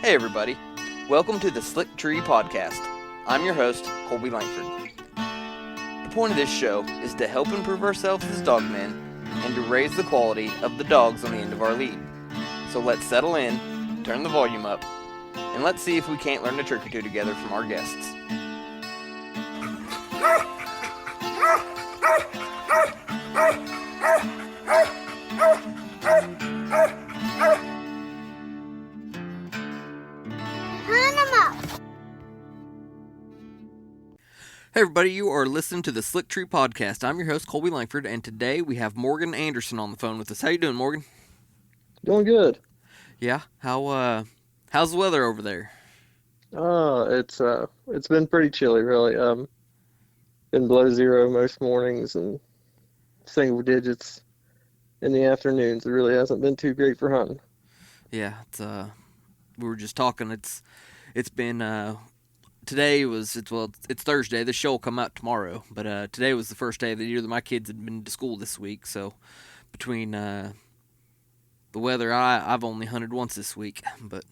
Hey everybody, welcome to the Slick Tree Podcast. I'm your host, Colby Langford. The point of this show is to help improve ourselves as dogmen and to raise the quality of the dogs on the end of our lead. So let's settle in, turn the volume up, and let's see if we can't learn a trick or two together from our guests. Hey everybody, you are listening to the Slick Tree Podcast. I'm your host, Colby Langford, and today we have Morgan Anderson on the phone with us. How you doing, Morgan? Doing good. Yeah? How's the weather over there? It's been pretty chilly, really. Been below zero most mornings and single digits in the afternoons. It really hasn't been too great for hunting. Yeah, we were just talking. It's been it's Thursday. The show will come out tomorrow, but today was the first day of the year that my kids had been to school this week. So between the weather, I've only hunted once this week, but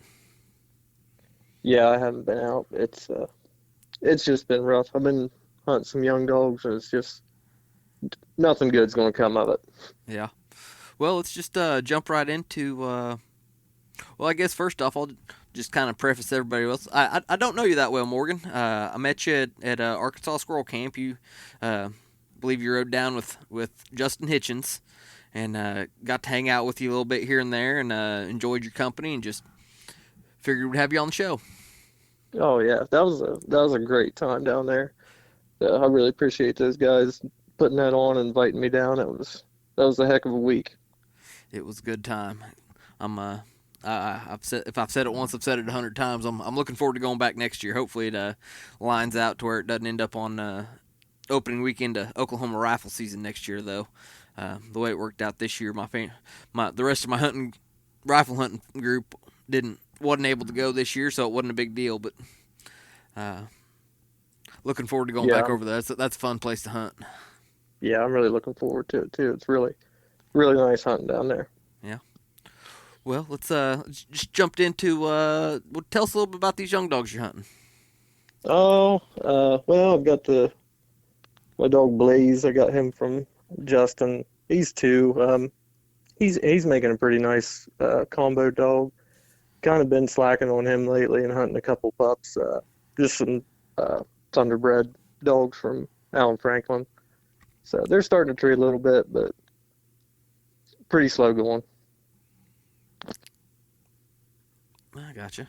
Yeah, I haven't been out. It's just been rough. I've been hunting some young dogs, and it's just nothing good's gonna come of it. yeah. Well, let's just jump right into. Well, I guess first off, I'll just kind of preface everybody else. I don't know you that well, Morgan. I met you at Arkansas Squirrel Camp. You believe you rode down with Justin Hitchens, and got to hang out with you a little bit here and there, and enjoyed your company, and just figured we'd have you on the show. Oh yeah, that was a great time down there. I really appreciate those guys putting that on and inviting me down. That was a heck of a week. It was a good time. If I've said it once, I've said it 100 times. I'm looking forward to going back next year. Hopefully, it lines out to where it doesn't end up on opening weekend of Oklahoma rifle season next year. Though the way it worked out this year, the rest of my rifle hunting group wasn't able to go this year, so it wasn't a big deal. But looking forward to going Yeah, back over there. That's a fun place to hunt. yeah, I'm really looking forward to it too. It's really nice hunting down there. Yeah. Well, let's just jumped into tell us a little bit about these young dogs you're hunting. Oh, well, I've got my dog Blaze. I got him from Justin. He's two. He's making a pretty nice combo dog. Kind of been slacking on him lately and hunting a couple pups. Just some Thunderbred dogs from Alan Franklin. So they're starting to tree a little bit, but pretty slow going. I gotcha.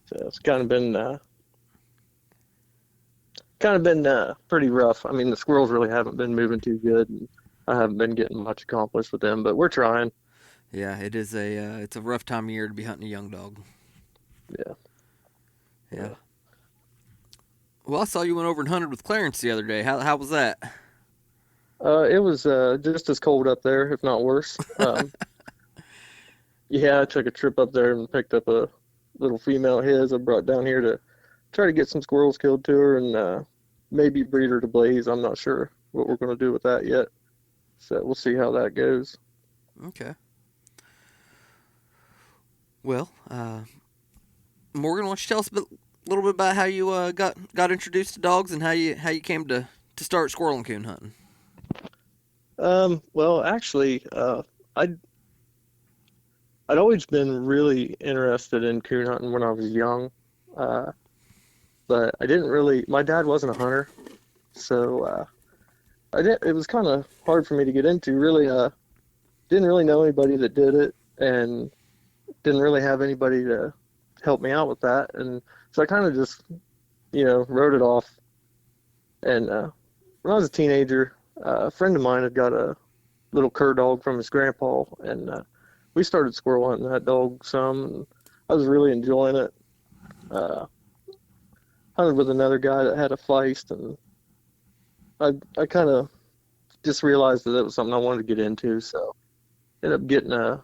So it's kind of been pretty rough. I mean, the squirrels really haven't been moving too good, and I haven't been getting much accomplished with them, but we're trying. Yeah, it's a rough time of year to be hunting a young dog. Yeah. Yeah. Yeah. Well, I saw you went over and hunted with Clarence the other day. How was that? It was just as cold up there, if not worse. Yeah, I took a trip up there and picked up a little female of his I brought down here to try to get some squirrels killed to her and maybe breed her to Blaze. I'm not sure what we're going to do with that yet. So we'll see how that goes. Okay. Well, Morgan, why don't you tell us little bit about how you got introduced to dogs and how you came to start squirrel and coon hunting? Well, actually, I'd always been really interested in coon hunting when I was young, uh, but I didn't really. My dad wasn't a hunter, so it was kind of hard for me to get into. Really, didn't really know anybody that did it, and didn't really have anybody to help me out with that, and so I kind of just, wrote it off. And when I was a teenager, a friend of mine had got a little cur dog from his grandpa, and we started squirrel hunting that dog some, and I was really enjoying it. Uh, Hunted with another guy that had a feist, and I kind of just realized that it was something I wanted to get into, so ended up getting a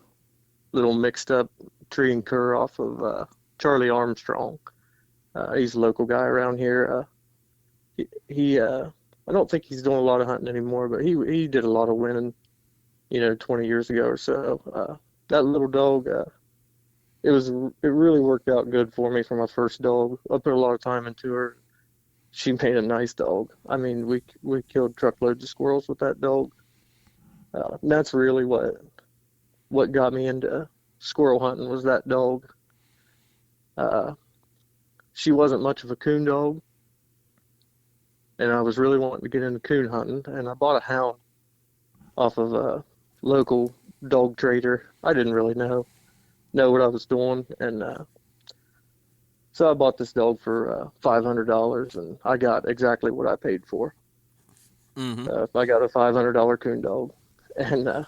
little mixed up tree and cur off of Charlie Armstrong. He's a local guy around here. He I don't think he's doing a lot of hunting anymore, but he did a lot of winning, 20 years ago or so. That little dog, it really worked out good for me for my first dog. I put a lot of time into her. She made a nice dog. I mean, we killed truckloads of squirrels with that dog. And that's really what got me into squirrel hunting was that dog. Uh, she wasn't much of a coon dog, and I was really wanting to get into coon hunting, and I bought a hound off of a local dog trader. I didn't really know what I was doing, and so I bought this dog for $500, and I got exactly what I paid for. Mm-hmm. I got a $500 coon dog, and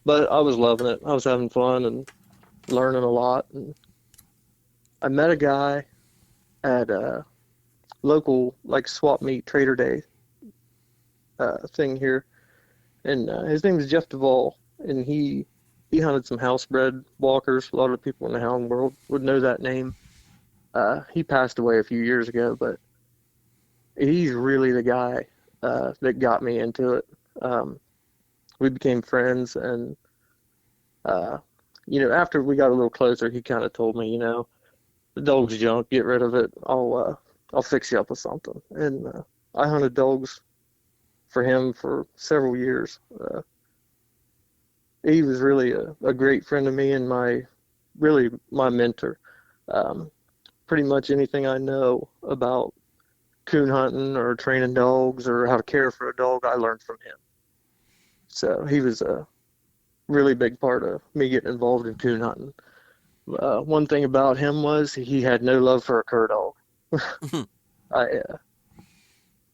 but I was loving it. I was having fun and learning a lot. And I met a guy at a local like swap meet trader day thing here, and his name is Jeff Duvall, and he hunted some housebred walkers. A lot of people in the hound world would know that name. He passed away a few years ago, but he's really the guy that got me into it. Um, we became friends, and uh, after we got a little closer, he kind of told me, the dog's junk, get rid of it. I'll fix you up with something. And I hunted dogs for him for several years. He was really a great friend of me and really my mentor. Um, Pretty much anything I know about coon hunting or training dogs or how to care for a dog, I learned from him. So he was a really big part of me getting involved in coon hunting. One thing about him was he had no love for a cur dog. I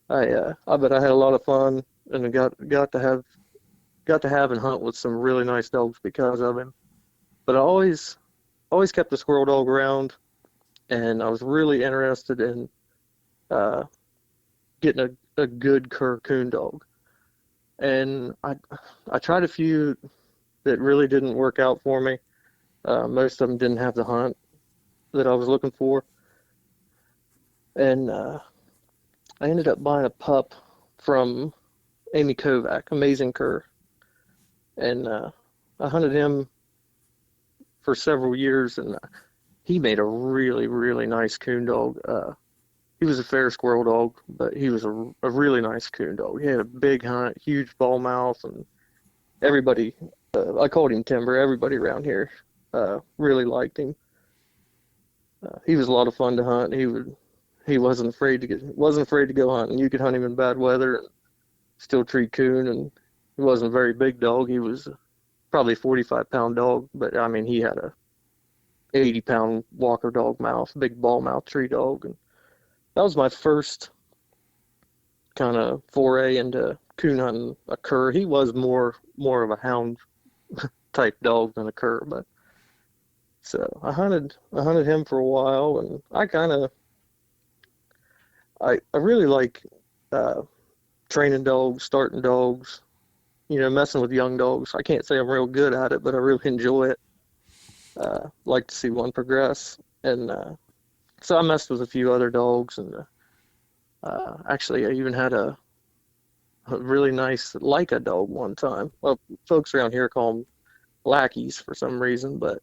I bet I had a lot of fun and got to have and hunt with some really nice dogs because of him. But I always kept the squirrel dog around, and I was really interested in uh, getting a good cur coon dog. And I tried a few that really didn't work out for me. Most of them didn't have the hunt that I was looking for, and I ended up buying a pup from Amy Kovac, Amazing Cur, and I hunted him for several years, and he made a really, really nice coon dog. He was a fair squirrel dog, but he was a really nice coon dog. He had a big hunt, huge ball mouth, and everybody, I called him Timber. Everybody around here really liked him. He was a lot of fun to hunt. He wasn't afraid to go hunting. You could hunt him in bad weather and still treat coon, and he wasn't a very big dog. He was probably a 45-pound dog, but I mean he had a 80-pound walker dog mouth, big ball mouth tree dog, and that was my first kind of foray into coon hunting a cur. He was more of a hound type dog than a cur, but so I hunted him for a while, and I really like uh, training dogs, starting dogs, messing with young dogs. I can't say I'm real good at it, but I really enjoy it. Like to see one progress, and so I messed with a few other dogs, and actually I even had a really nice Leica dog one time. Well, folks around here call them lackeys for some reason, but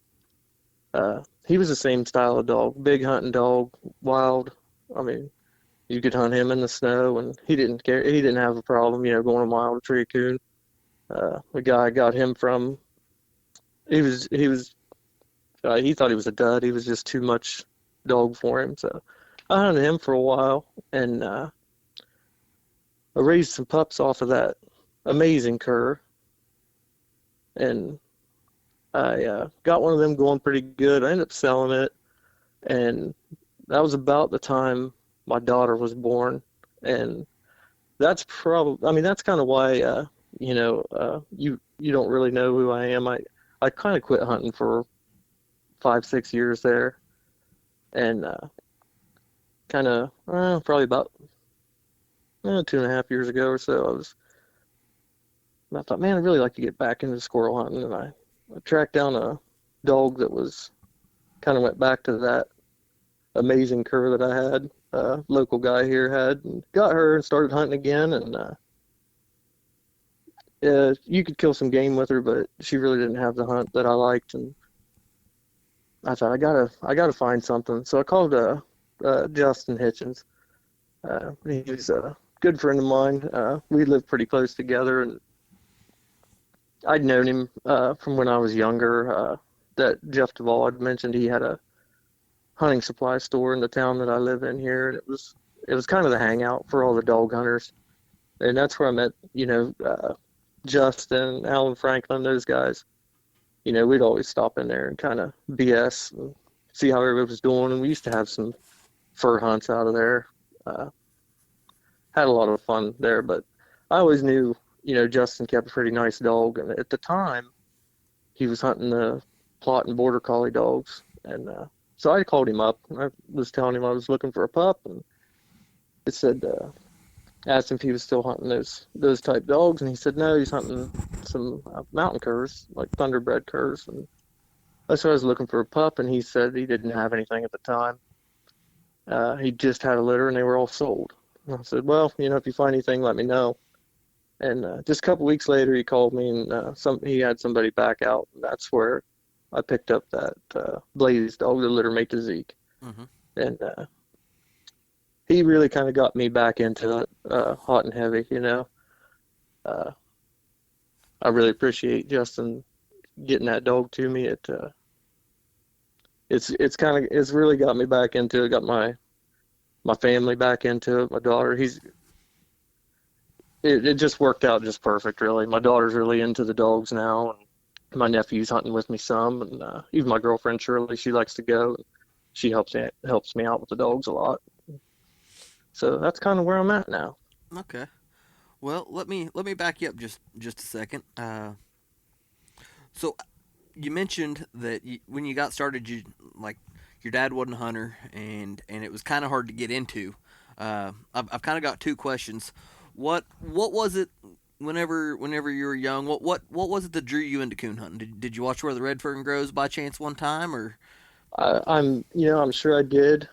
he was the same style of dog, big hunting dog, wild. I mean, you could hunt him in the snow, and he didn't care. He didn't have a problem, going a mile to tree a coon. The guy I got him from, he thought he was a dud. He was just too much dog for him. So I hunted him for a while, and I raised some pups off of that amazing cur, and I got one of them going pretty good. I ended up selling it, and that was about the time my daughter was born, and I mean, that's kind of why, you don't really know who I am. I kind of quit hunting for 5, 6 years there, and kind of probably about 2.5 years ago or so, I thought, man, I'd really like to get back into squirrel hunting, and I tracked down a dog that was kind of went back to that amazing cur that I had. Local guy here had, and got her and started hunting again, and you could kill some game with her, but she really didn't have the hunt that I liked, and I thought I gotta find something. So I called Justin Hitchens. He was a good friend of mine. We lived pretty close together, and I'd known him from when I was younger. That Jeff Duvall had mentioned he had a hunting supply store in the town that I live in here, and it was kind of the hangout for all the dog hunters, and that's where I met Justin, Alan Franklin, those guys. We'd always stop in there and kind of BS and see how everybody was doing, and we used to have some fur hunts out of there. Uh, had a lot of fun there, but I always knew, Justin kept a pretty nice dog, and at the time he was hunting the Plot and Border Collie dogs, and so I called him up. And I was telling him I was looking for a pup, and it said asked him if he was still hunting those type dogs, and he said no, he's hunting some mountain curs, like Thunderbred curs, and that's why I was looking for a pup, and he said he didn't have anything at the time. He just had a litter, and they were all sold. And I said, well, if you find anything, let me know. And just a couple weeks later, he called me, and he had somebody back out, and that's where I picked up that Blaze dog, the litter mate to Zeke, Hmm. and he really kind of got me back into it, hot and heavy. Uh, I really appreciate Justin getting that dog to me. It's really got me back into it. Got my family back into it. My daughter, it just worked out just perfect, really. My daughter's really into the dogs now, and my nephew's hunting with me some, and even my girlfriend Shirley, she likes to go. She helps me out with the dogs a lot. So that's kind of where I'm at now. Okay. Well, let me back you up just a second. So you mentioned that when you got started, you like your dad wasn't a hunter, and it was kind of hard to get into. I've kind of got two questions. What was it whenever you were young? What was it that drew you into coon hunting? Did you watch Where the Red Fern Grows by chance one time or? I'm sure I did.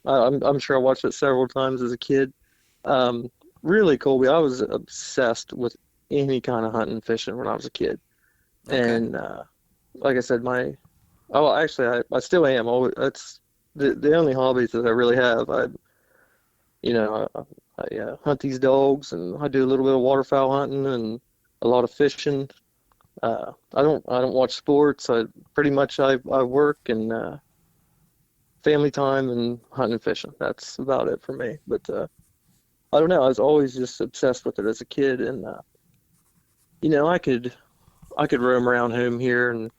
I'm sure I watched it several times as a kid. Um, Really, Colby, I was obsessed with any kind of hunting and fishing when I was a kid. Okay. And like I said, actually, I still am. That's the only hobbies that I really have. I hunt these dogs, and I do a little bit of waterfowl hunting and a lot of fishing. I don't watch sports. I pretty much I work and family time and hunting and fishing. That's about it for me. But I don't know. I was always just obsessed with it as a kid, and I could roam around home here and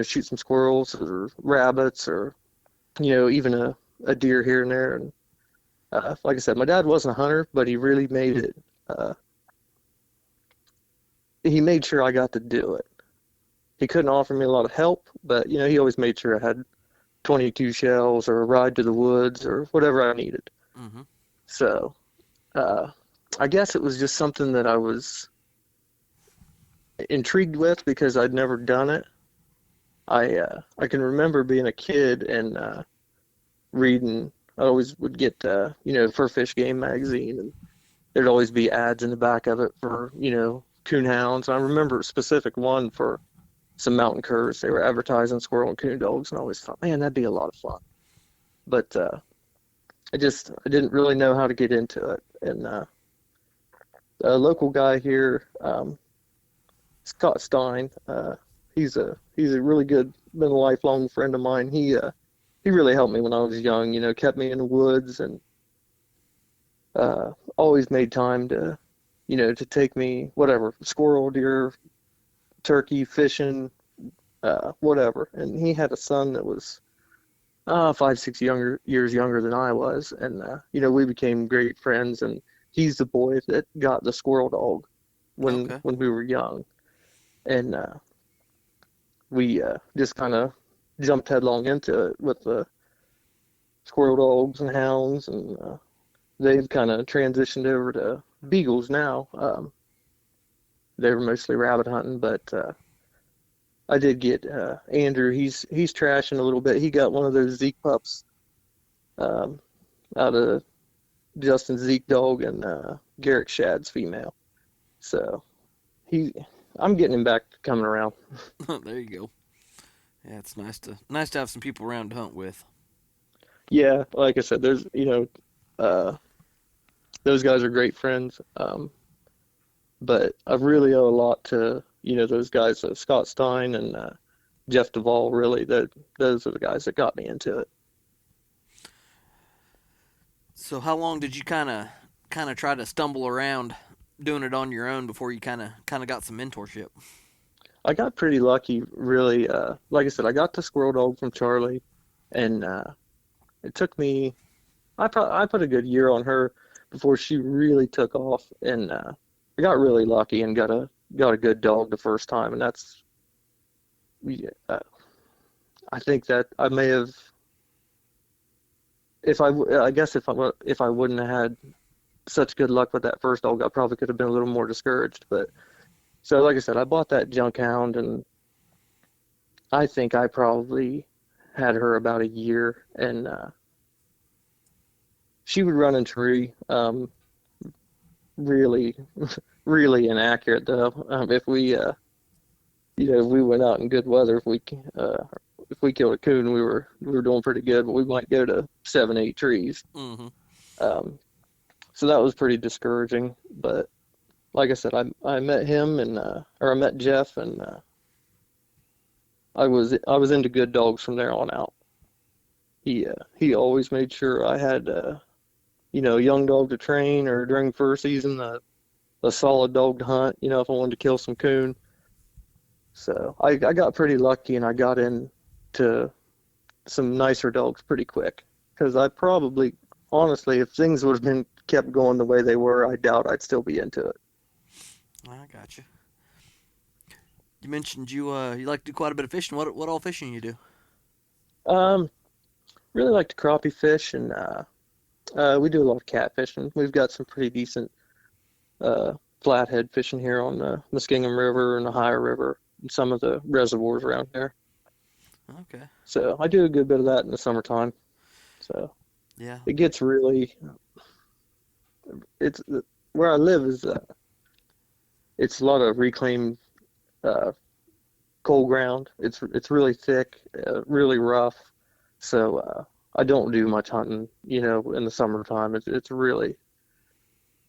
shoot some squirrels or rabbits or even a deer here and there. And like I said, my dad wasn't a hunter, but he really made it. Uh, he made sure I got to do it. He couldn't offer me a lot of help, but he always made sure I had 22 shells or a ride to the woods or whatever I needed. Mm-hmm. So uh, I guess it was just something that I was intrigued with because I'd never done it. I can remember being a kid and reading. I always would get Fur Fish Game magazine, and there'd always be ads in the back of it for coon hounds. I remember a specific one for some mountain curs. They were advertising squirrel and coon dogs, and I always thought, man, that'd be a lot of fun. But I didn't really know how to get into it. And a local guy here, Scott Stein, he's a really good, been a lifelong friend of mine. He really helped me when I was young. Kept me in the woods and always made time to take me whatever squirrel, deer, turkey, fishing, whatever. And he had a son that was 5, 6 years younger than I was, and we became great friends. And he's the boy that got the squirrel dog when Okay. we were young, and we just kind of jumped headlong into it with the squirrel dogs and hounds, and they've kind of transitioned over to beagles now. They were mostly rabbit hunting, but I did get Andrew. He's trashing a little bit. He got one of those Zeke pups um, out of Justin Zeke dog and Garrick Shad's female. So he, I'm getting him back coming around. There you go. Yeah, it's nice to have some people around to hunt with. Yeah, like I said, there's those guys are great friends. But I really owe a lot to those guys, Scott Stein and Jeff Duvall. Really, that those are the guys that got me into it. So how long did you kind of try to stumble around doing it on your own before you kind of got some mentorship? I got pretty lucky, really. Like I said, I got the squirrel dog from Charlie, and it took me. I put a good year on her before she really took off, and I got really lucky and got a good dog the first time, and that's. Yeah, I think that I may have, I guess if I wouldn't have had such good luck with that first dog, I probably could have been a little more discouraged. But so, like I said, I bought that junk hound, and I think I probably had her about a year, and she would run in tree. Really, really inaccurate though. If we went out in good weather, if we killed a coon, we were doing pretty good, but we might go to 7, 8 trees. Mm-hmm. Um, so that was pretty discouraging. But like I said, I met him and or I met Jeff, and I was into good dogs from there on out. He always made sure I had a young dog to train, or during fur season a solid dog to hunt. If I wanted to kill some coon. So I got pretty lucky, and I got into some nicer dogs pretty quick. Because I probably, honestly, if things would have been kept going the way they were, I doubt I'd still be into it. I got you. You mentioned you like to do quite a bit of fishing. What all fishing you do? Um, Really like to crappie fish, and we do a lot of catfishing. We've got some pretty decent uh, flathead fishing here on the Muskingum River and the Ohio River, and some of the reservoirs around there. Okay. So I do a good bit of that in the summertime. So Yeah. it gets really, it's where I live is it's a lot of reclaimed uh, cold ground. It's really thick, really rough. So I don't do much hunting, in the summertime. It's really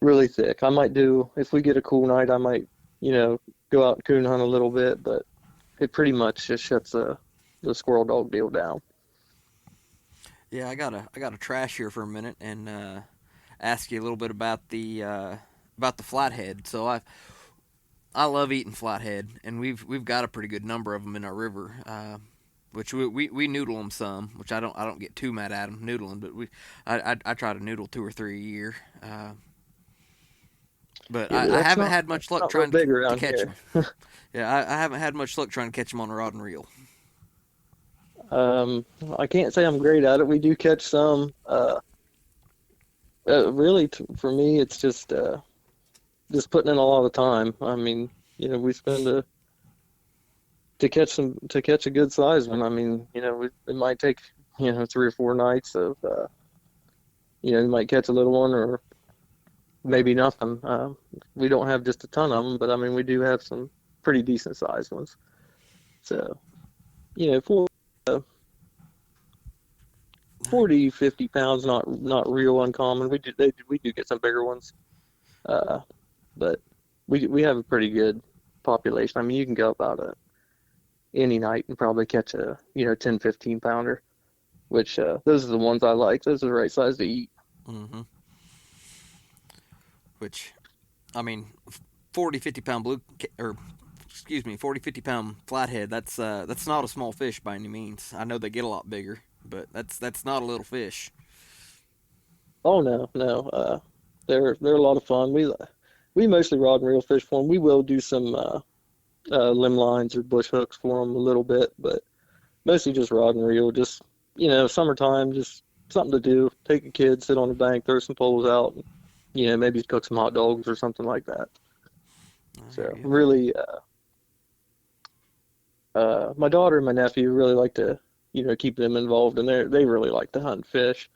really thick. I might do if we get a cool night. I might go out and coon hunt a little bit, but it pretty much just shuts the squirrel dog deal down. Yeah, I got to trash here for a minute and ask you a little bit about the flathead. So I love eating flathead, and we've got a pretty good number of them in our river. Which we noodle them some, which I don't get too mad at them noodling, but I try to noodle 2 or 3 a year. But Yeah, I that's haven't not had much luck real trying big to around catch here. them. Yeah, I haven't had much luck trying to catch them on a rod and reel. Um, I can't say I'm great at it. We do catch some. Really, for me, it's just putting in a lot of time. I mean, we spend to catch a good size one. I mean, it might take 3 or 4 nights of you might catch a little one or maybe nothing. We don't have just a ton of them, but I mean, we do have some pretty decent sized ones. So, for uh, 40, 50 pounds, not real uncommon. We do get some bigger ones, uh, but we have a pretty good population. I mean, you can go about any night and probably catch a 10, 15 pounder, which those are the ones I like. Those are the right size to eat. Hmm. Which, I mean, 40, 50 pound or excuse me, 40, 50 pound flathead. That's not a small fish by any means. I know they get a lot bigger, but that's not a little fish. Oh no, no, they're a lot of fun. We mostly rod and reel fish for them. We will do some limb lines or bush hooks for them a little bit, but mostly just rod and reel. Just summertime, just something to do. Take a kid, sit on the bank, throw some poles out, and, maybe cook some hot dogs or something like that. I hear So you. really, my daughter and my nephew really like to, keep them involved, and they really like to hunt and fish.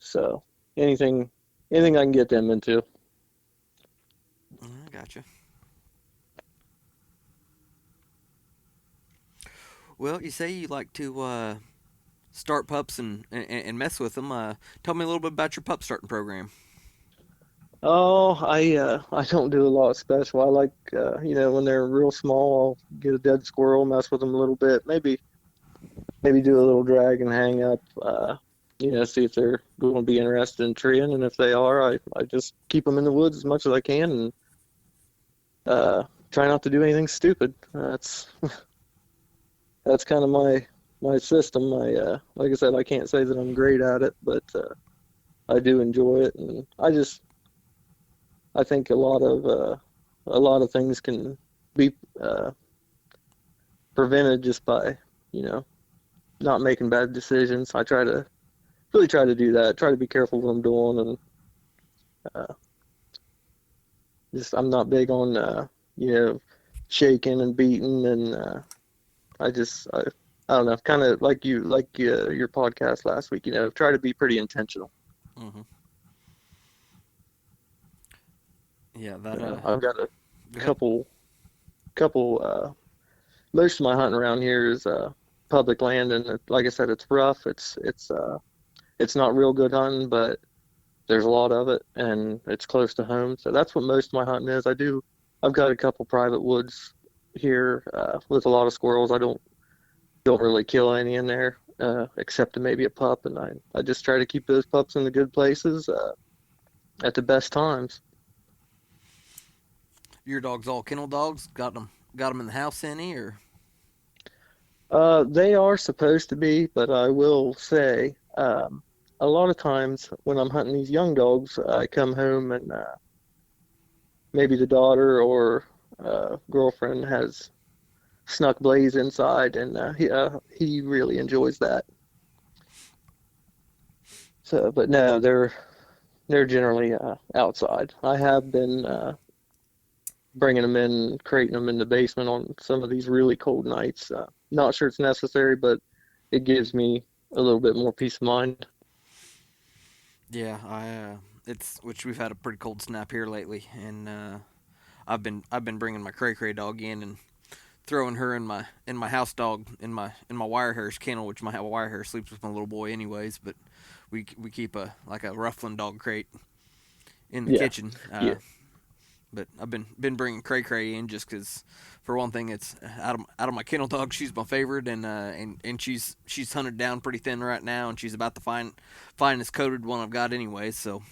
So anything, anything I can get them into. I gotcha. Well, you say you like to start pups and mess with them. Tell me a little bit about your pup starting program. Oh, I don't do a lot special. I like when they're real small, I'll get a dead squirrel, mess with them a little bit, maybe do a little drag and hang up. See if they're going to be interested in treeing, and if they are, I just keep them in the woods as much as I can, and try not to do anything stupid. That's kind of my system. Like I said, I can't say that I'm great at it, but I do enjoy it, and I think a lot of things can be prevented just by you know not making bad decisions. I try to do that. Try to be careful what I'm doing, and uh, just I'm not big on you know shaking and beating, and I just I don't know, kind of like your podcast last week. Try to be pretty intentional. Hmm. Yeah, that I've got a go ahead. couple couple most of my hunting around here is public land, and like I said, it's rough. It's not real good hunting, but there's a lot of it, and it's close to home. So that's what most of my hunting is. I've got a couple private woods here with a lot of squirrels. I don't really kill any in there, except maybe a pup, and I just try to keep those pups in the good places at the best times. Your dog's all kennel dogs. Got them in the house any or? They are supposed to be, but I will say, a lot of times when I'm hunting these young dogs, I come home and maybe the daughter or girlfriend has snuck Blaze inside, and he really enjoys that. So, but no, they're generally outside. I have been bringing them in, crating them in the basement on some of these really cold nights. Not sure it's necessary, but it gives me a little bit more peace of mind. Yeah, I it's which we've had a pretty cold snap here lately, and I've been bringing my cray cray dog in and throwing her in my house dog in my wire hair's kennel, which my wire hair sleeps with my little boy anyways. But we keep a like a ruffling dog crate in the Yeah, kitchen. yeah, But I've been bringing Cray Cray in just because, for one thing, it's out of my kennel dog. She's my favorite, and she's hunted down pretty thin right now, and she's about the finest coated one I've got anyway. So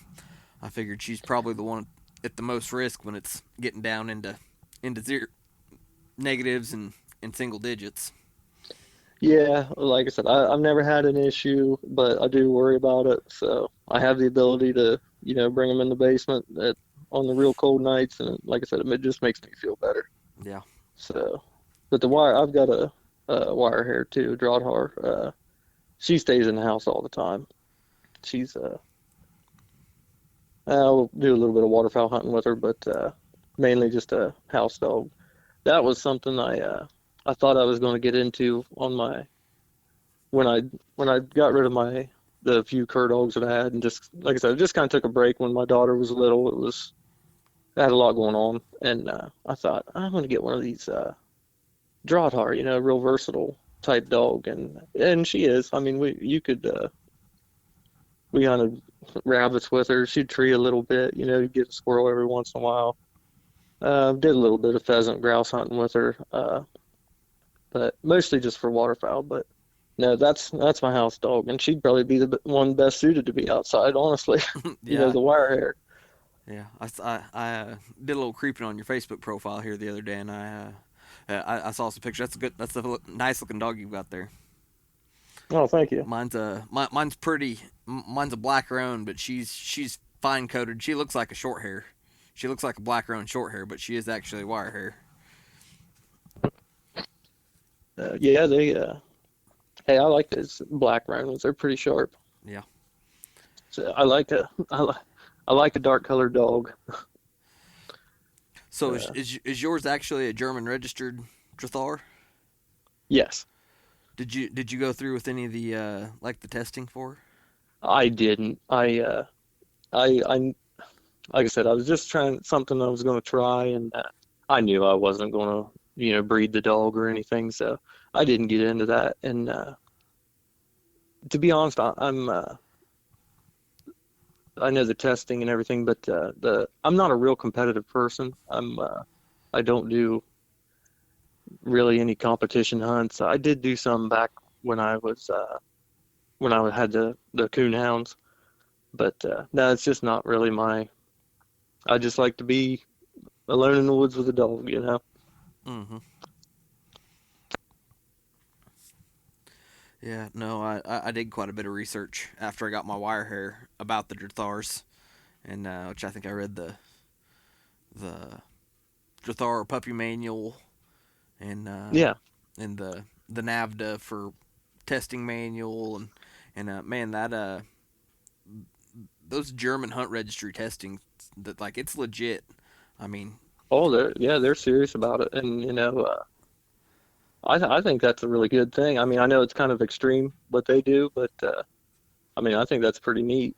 I figured she's probably the one at the most risk when it's getting down into zero negatives and single digits. yeah. Like I said, I've never had an issue, but I do worry about it. So I have the ability to, bring them in the basement on the real cold nights, and like I said, it just makes me feel better. Yeah, So, but I've got a wire hair too, drought haar. She stays in the house all the time. She's I'll do a little bit of waterfowl hunting with her, but mainly just a house dog. That was something I thought I was going to get into on my when I when I got rid of the few cur dogs that I had, and just like I said, I just kind of took a break when my daughter was little. I had a lot going on, and I thought I'm going to get one of these Draghtar, real versatile type dog, and she is. I mean, we hunted rabbits with her. She'd tree a little bit, you'd get a squirrel every once in a while. Did a little bit of pheasant grouse hunting with her, but mostly just for waterfowl. But no, that's my house dog, and she'd probably be the one best suited to be outside, honestly. yeah, The wire hair. yeah. I did a little creeping on your Facebook profile here the other day, and I saw some pictures. That's a nice looking dog you've got there. Oh, thank you. Mine's pretty. Mine's a black roan, but she's fine coated. She looks like a short hair. She looks like a black roan short hair, but she is actually wire hair. Yeah, hey, I like those black round ones. They're pretty sharp. Yeah. So I like a dark colored dog. So is, Uh, is is yours actually a German registered Drathar? yes, Did you go through with any of the like the testing for? I didn't. I like I said, I was just trying something I was going to try, and I knew I wasn't going to. breed the dog or anything. So I didn't get into that. And to be honest, I know the testing and everything, but the I'm not a real competitive person. I don't do really any competition hunts. I did do some back when I was when I had the coon hounds, but no, it's just not really my. I just like to be alone in the woods with a dog, you know. Hmm. Yeah, no, I did quite a bit of research after I got my wire hair about the Drathars, and which I think I read the Drathar puppy manual and Yeah. the NAVDA for testing manual and man that those German hunt registry testing that like it's legit. I mean, Oh, they're serious about it, and I think that's a really good thing. I mean, I know it's kind of extreme what they do, but I mean, I think that's pretty neat.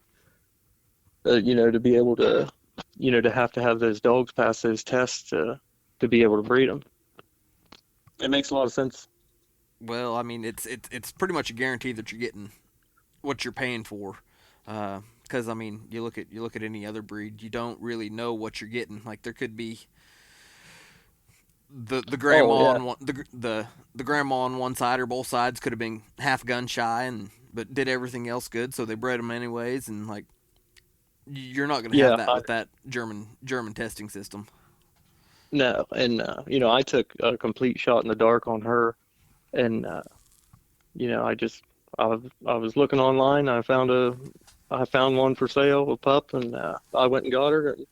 To be able to, to have those dogs pass those tests to be able to breed them. It makes a lot of sense. well, I mean it's pretty much a guarantee that you're getting what you're paying for. Because I mean, you look at any other breed, you don't really know what you're getting. Like there could be the grandma Oh yeah, on one the grandma on one side or both sides could have been half gun shy and but did everything else good, so they bred them anyways. And like you're not going to have yeah. that with that German testing system. No, and I took a complete shot in the dark on her, and I just I was looking online. I found one for sale, a pup, and I went and got her. And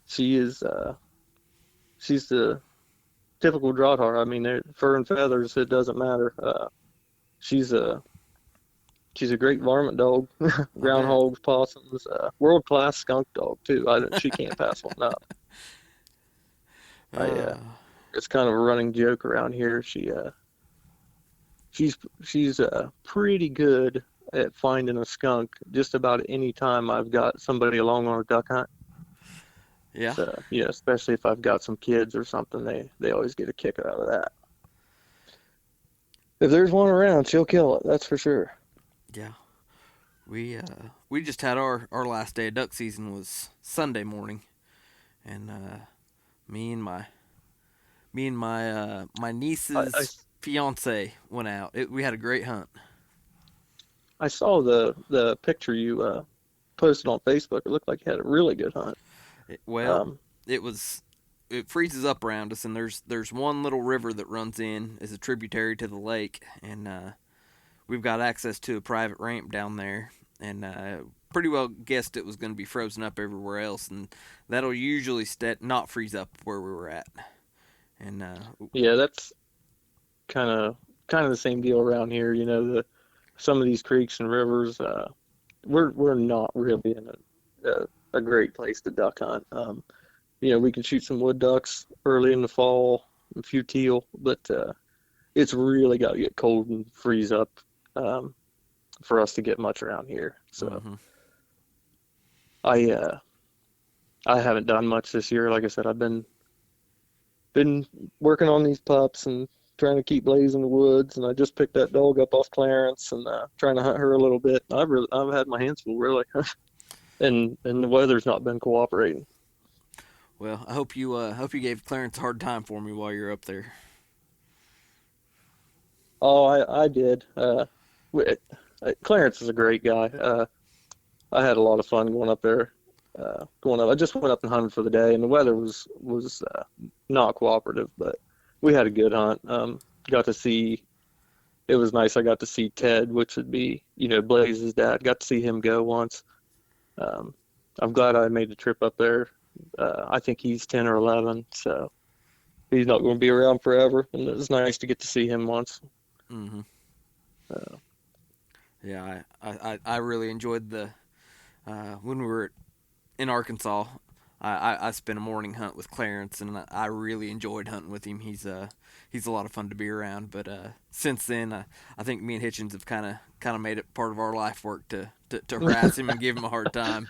she is she's the typical Draghar. I mean, fur and feathers, it doesn't matter. She's a she's a great varmint dog. I bet. Groundhogs, possums, world class skunk dog too. She can't pass one up. I Uh, It's kind of a running joke around here. She's pretty good at finding a skunk just about any time I've got somebody along on a duck hunt. yeah, So, especially if I've got some kids or something, they always get a kick out of that. If there's one around, she'll kill it. That's for sure. yeah. We just had our last day of duck season was Sunday morning, and me and my my I, I, niece's fiance went out. We had a great hunt. I saw the picture you posted on Facebook. It looked like you had a really good hunt. Well, Um, it was it freezes up around us, and there's one little river that runs in as a tributary to the lake, and we've got access to a private ramp down there, and pretty well guessed it was going to be frozen up everywhere else, and that'll usually not freeze up where we were at, and yeah, that's kind of the same deal around here. Some of these creeks and rivers, we're not really in a great place to duck hunt. We can shoot some wood ducks early in the fall, a few teal, but it's really got to get cold and freeze up um, for us to get much around here. So hmm I uh, I haven't done much this year. Like I said, I've been working on these pups and trying to keep Blaze in the woods. And I just picked that dog up off Clarence and trying to hunt her a little bit. I've had my hands full really, and the weather's not been cooperating. well, I hope you gave Clarence a hard time for me while you're up there. Oh, I did. wi- Clarence is a great guy. I had a lot of fun going up there. Going up, I just went up and hunted for the day, and the weather was not cooperative, but we had a good hunt. Got to see. It was nice. I got to see Ted, which would be Blaze's dad. Got to see him go once. Um, I'm glad I made the trip up there. I think he's 10 or 11, so he's not going to be around forever, and it was nice to get to see him once. hmm Uh, Yeah, I really enjoyed the when we were in Arkansas. I spent a morning hunt with Clarence, and I really enjoyed hunting with him. He's a lot of fun to be around. But since then, I think me and Hitchens have kind of made it part of our life work to harass him and give him a hard time.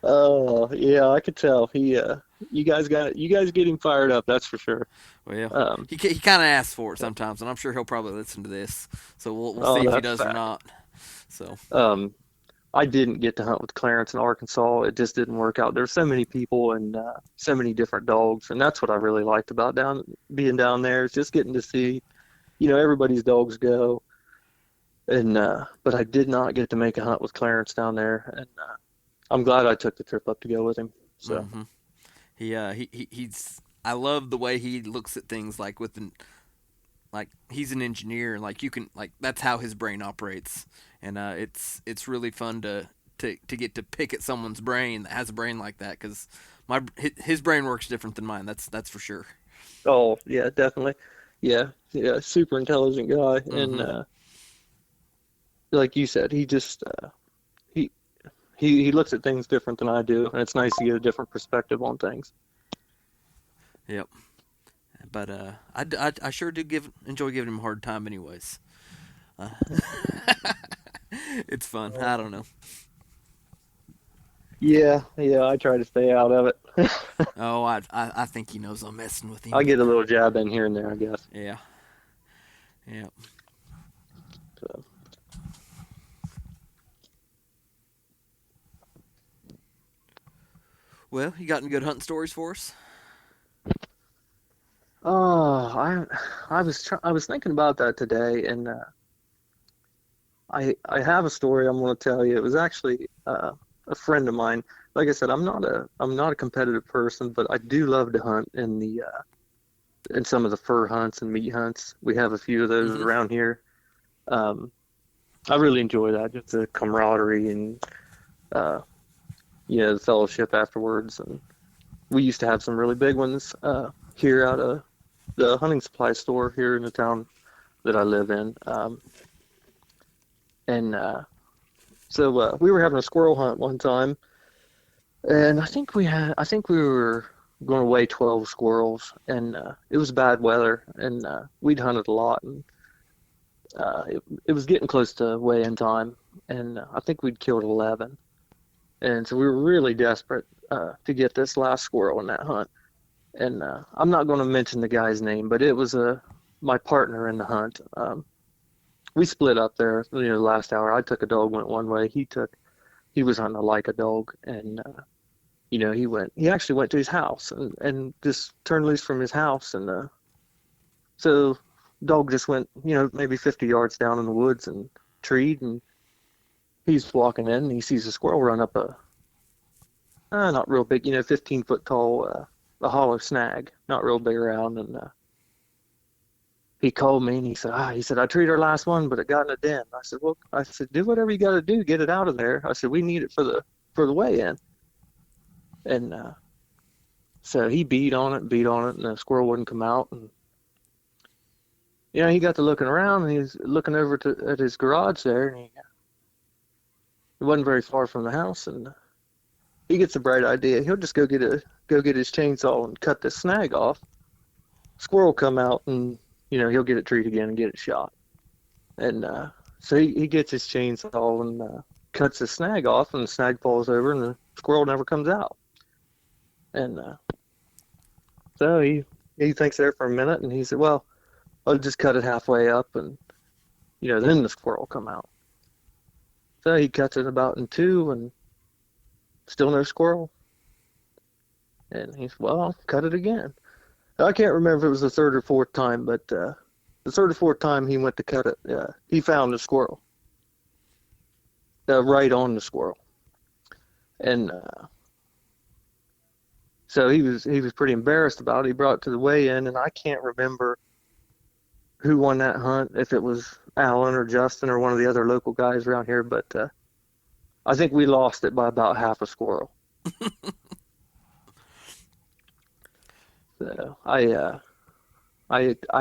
oh yeah, I could tell. you guys get him fired up. That's for sure. Well, Um, he kind of asks for it sometimes, and I'm sure he'll probably listen to this. So we'll oh, see if he that's does or fact. not. So Um, I didn't get to hunt with Clarence in Arkansas. It just didn't work out. There's so many people and so many different dogs, and that's what I really liked about being down there is just getting to see, everybody's dogs go. And but I did not get to make a hunt with Clarence down there, and I'm glad I took the trip up to go with him. So, hmm he's. I love the way he looks at things like like he's an engineer and like you can like that's how his brain operates, and it's really fun to get to pick at someone's brain that has a brain like that because his brain works different than mine. That's for sure. oh yeah, definitely, yeah, yeah, super intelligent guy, and hmm like you said, he he looks at things different than I do, and it's nice to get a different perspective on things. Yep. But I sure do enjoy giving him a hard time, anyways. Uh, it's fun. I don't know. Yeah, yeah, I try to stay out of it. Oh, I think he knows I'm messing with him, I but get a little jab in here and there, I guess. yeah, yeah. So. Well, you got any good hunting stories for us? Oh, I was thinking about that today, and I have a story I'm going to tell you. It was actually a friend of mine. Like I said, I'm not a competitive person, but I do love to hunt in some of the fur hunts and meat hunts. We have a few of those hmm around here. Um, I really enjoy that, just the camaraderie and uh, the fellowship afterwards. And we used to have some really big ones here out of the hunting supply store here in the town that I live in. And So we were having a squirrel hunt one time, and I think we were going to weigh 12 squirrels, and it was bad weather, and we'd hunted a lot, and it was getting close to weigh-in time, and I think we'd killed 11, and so we were really desperate to get this last squirrel in that hunt, and I'm not going to mention the guy's name, but it was my partner in the hunt. We split up there, the last hour. I took a dog, went one way. He was hunting a Leica dog, and he actually went to his house and just turned loose from his house, and so dog just went, maybe 50 yards down in the woods and treed, and he's walking in, and he sees a squirrel run up not real big, 15-foot tall, a hollow snag, not real big around, and he called me and he said, I treated our last one, but it got in a den. I said, do whatever you got to do, get it out of there. I said, we need it for the weigh-in. And so he beat on it, and the squirrel wouldn't come out. And he got to looking around, and he was looking over at his garage there, and he wasn't very far from the house, and he gets a bright idea. He'll just go get his chainsaw and cut this snag off. Squirrel come out, and he'll get it treated again and get it shot. And so he gets his chainsaw and cuts the snag off, and the snag falls over, and the squirrel never comes out. And so he thinks there for a minute, and he said, well, I'll just cut it halfway up, and then the squirrel come out. So he cuts it about in two, and still no squirrel. And he said, well, I'll cut it again. I can't remember if it was the third or fourth time, but the third or fourth time he went to cut it, he found the squirrel, right on the squirrel. And so he was pretty embarrassed about it. He brought it to the weigh-in, and I can't remember who won that hunt, if it was Alan or Justin or one of the other local guys around here, but I think we lost it by about half a squirrel. So I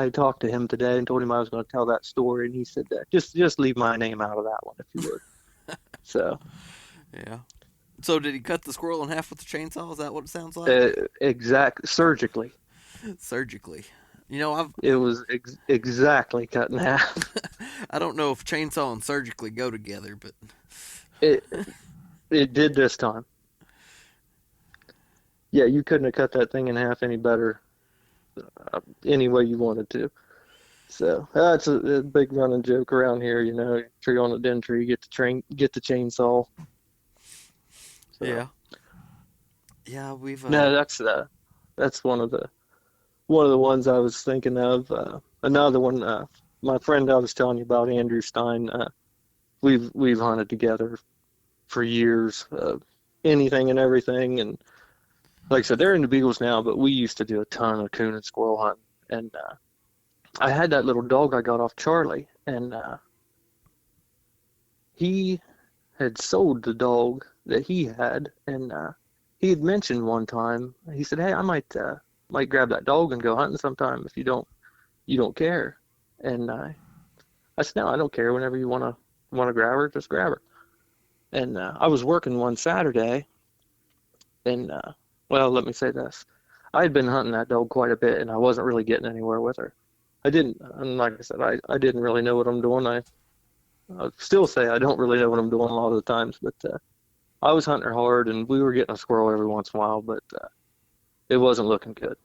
talked to him today and told him I was going to tell that story, and he said that just leave my name out of that one if you would. So Yeah. So did he cut the squirrel in half with the chainsaw? Is that what it sounds like? surgically, Surgically. I've it was exactly cut in half. I don't know if chainsaw and surgically go together, but It it did this time. Yeah, you couldn't have cut that thing in half any better, any way you wanted to. So that's a big running joke around here. Tree on a den tree, get the chainsaw. So Yeah. Yeah, we've no, that's one of the ones I was thinking of. Another one, my friend I was telling you about, Andrew Stein. We've hunted together for years, anything and everything. And like I said, they're in the Beagles now, but we used to do a ton of coon and squirrel hunting. And I had that little dog I got off Charlie, and he had sold the dog that he had, and he had mentioned one time. He said, "Hey, I might grab that dog and go hunting sometime if you don't care." And I said, "No, I don't care. Whenever you wanna grab her, just grab her." And I was working one Saturday, and well, let me say this: I had been hunting that dog quite a bit, and I wasn't really getting anywhere with her. I didn't, and like I said, I didn't really know what I'm doing. I still say I don't really know what I'm doing a lot of the times, but I was hunting her hard, and we were getting a squirrel every once in a while, but it wasn't looking good.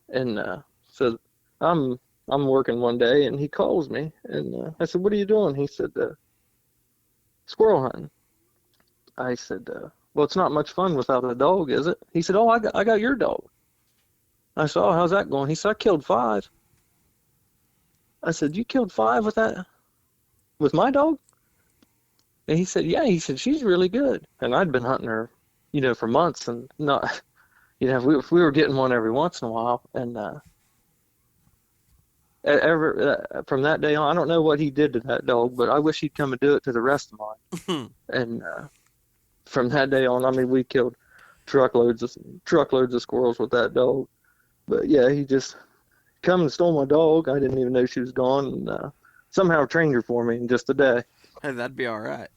And so I'm I'm working one day, and he calls me, and I said, "What are you doing?" He said, "Squirrel hunting." I said, "Well, it's not much fun without a dog, is it?" He said, "Oh, I got your dog." I said, "Oh, how's that going?" He said, "I killed five." I said, "You killed five with my dog?" And he said, "Yeah." He said, "She's really good." And I'd been hunting her, for months, and not, we were getting one every once in a while, and from that day on, I don't know what he did to that dog, but I wish he'd come and do it to the rest of mine. And from that day on, I mean, we killed truckloads of squirrels with that dog. But yeah, he just come and stole my dog. I didn't even know she was gone, and somehow trained her for me in just a day. Hey, that'd be all right.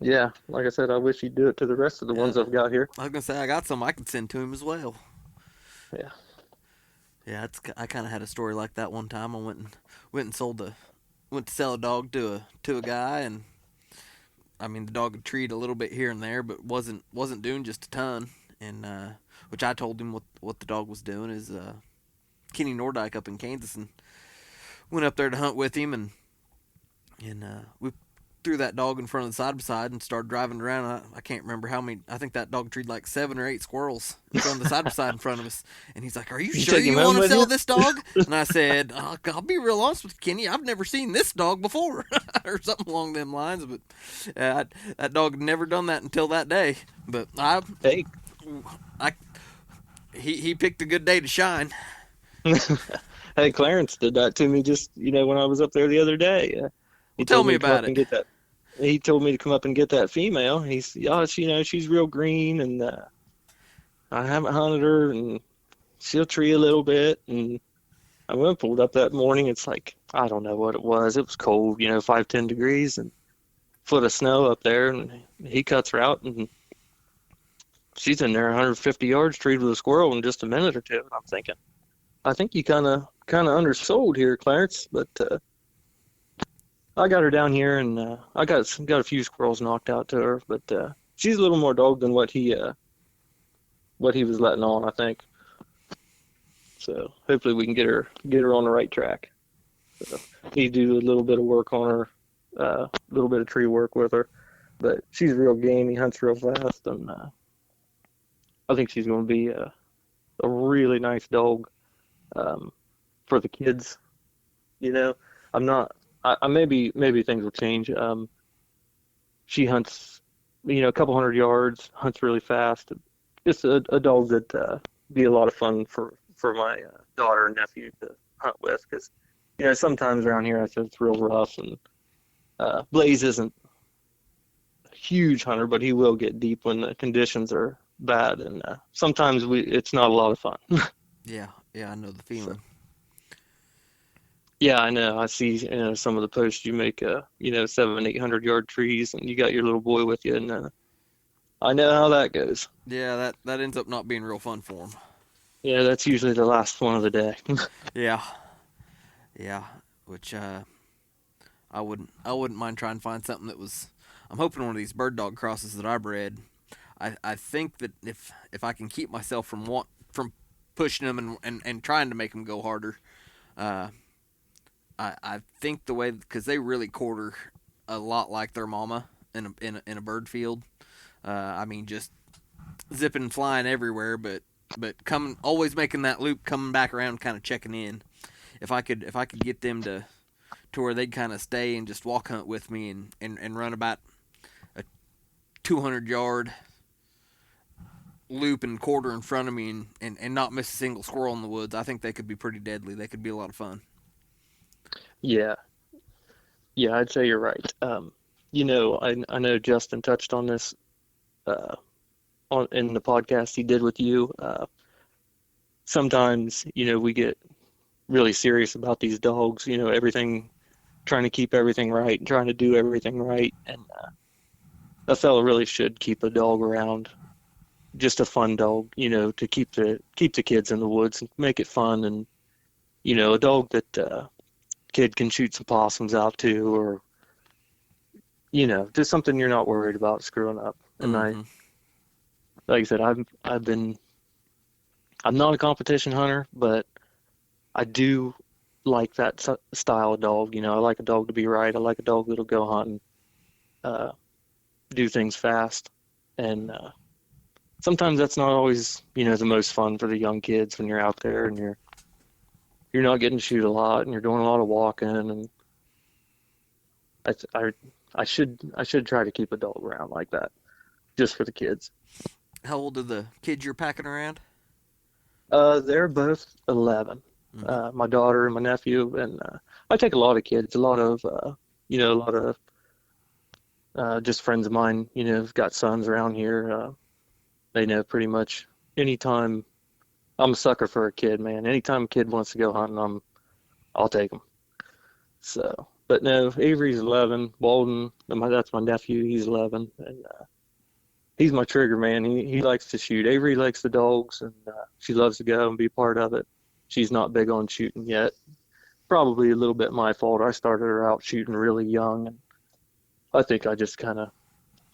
Yeah, like I said, I wish he'd do it to the rest of the Yeah, ones I've got here. I was gonna say I got some I could send to him as well. Yeah. Yeah, I kind of had a story like that one time. I went and went to sell a dog to a guy, and I mean the dog had treed a little bit here and there, but wasn't doing just a ton. And which I told him what the dog was doing is Kenny Nordyke up in Kansas, and went up there to hunt with him, and we threw that dog in front of the side by side and started driving around. I can't remember how many. I think that dog treed like 7 or 8 squirrels in front of the side by side in front of us. And he's like, "Are you You sure take him you home want to with sell you? this dog?" And I said, "I'll be real honest with you, Kenny. I've never seen this dog before," or something along them lines. But that dog had never done that until that day. But Hey. I he picked a good day to shine. Hey, Clarence did that to me just, when I was up there the other day. Well, He tell told me me to come about up and it. get that. He told me to come up and get that female. She's real green, and I haven't hunted her, and she'll tree a little bit. And I went and pulled up that morning. It's like, I don't know what it was. It was cold, 5, 10 degrees, and foot of snow up there. And he cuts her out, and she's in there 150 yards, treed with a squirrel in just a minute or two. And I'm thinking, I think you kind of undersold here, Clarence. But I got her down here, and I got a few squirrels knocked out to her. But she's a little more dog than what he was letting on, I think. So hopefully we can get her on the right track. So need to do a little bit of work on her, a little bit of tree work with her. But she's real gamey, hunts real fast, and I think she's going to be a really nice dog for the kids. You know, I'm not. I maybe things will change. She hunts, a couple hundred yards, hunts really fast. Just a dog that be a lot of fun for my daughter and nephew to hunt with because sometimes around here I said it's real rough and Blaze isn't a huge hunter, but he will get deep when the conditions are bad and sometimes it's not a lot of fun. Yeah, yeah, I know the So feeling. yeah, I know. I see some of the posts you make. 700, 800 yard trees, and you got your little boy with you, and I know how that goes. Yeah, that ends up not being real fun for him. Yeah, that's usually the last one of the day. Yeah, yeah. Which I wouldn't mind trying to find something that was. I'm hoping one of these bird dog crosses that I bred. I think that if I can keep myself from pushing them and trying to make them go harder, uh, I think the way because they really quarter a lot like their mama in a bird field. I mean, just zipping and flying everywhere, but coming always making that loop, coming back around, kind of checking in. If I could get them to where they'd kind of stay and just walk hunt with me and run about a 200 yard loop and quarter in front of me and not miss a single squirrel in the woods, I think they could be pretty deadly. They could be a lot of fun. Yeah, yeah, I'd say you're right. I know Justin touched on this uh, on in the podcast he did with you. Sometimes, we get really serious about these dogs. Everything, trying to keep everything right, trying to do everything right, and a fella really should keep a dog around, just a fun dog, to keep the kids in the woods and make it fun, and a dog that kid can shoot some possums out to, or just something you're not worried about screwing up. And Mm-hmm. like I said, I'm not a competition hunter, but I do like that style of dog. I like a dog to be right. I like a dog that'll go hunting, uh, do things fast, and sometimes that's not always, the most fun for the young kids when you're out there and you're not getting to shoot a lot and you're doing a lot of walking. And I I I should try to keep a dog around like that just for the kids. How old are the kids you're packing around? They're both 11. Mm-hmm. My daughter and my nephew, and I take a lot of kids, a lot of just friends of mine, have got sons around here. They know pretty much anytime. I'm a sucker for a kid, man. Anytime a kid wants to go hunting, I'll take them. So, but no, Avery's 11. Walden, that's my nephew. He's 11, and he's my trigger man. He likes to shoot. Avery likes the dogs, and she loves to go and be part of it. She's not big on shooting yet. Probably a little bit my fault. I started her out shooting really young, and I think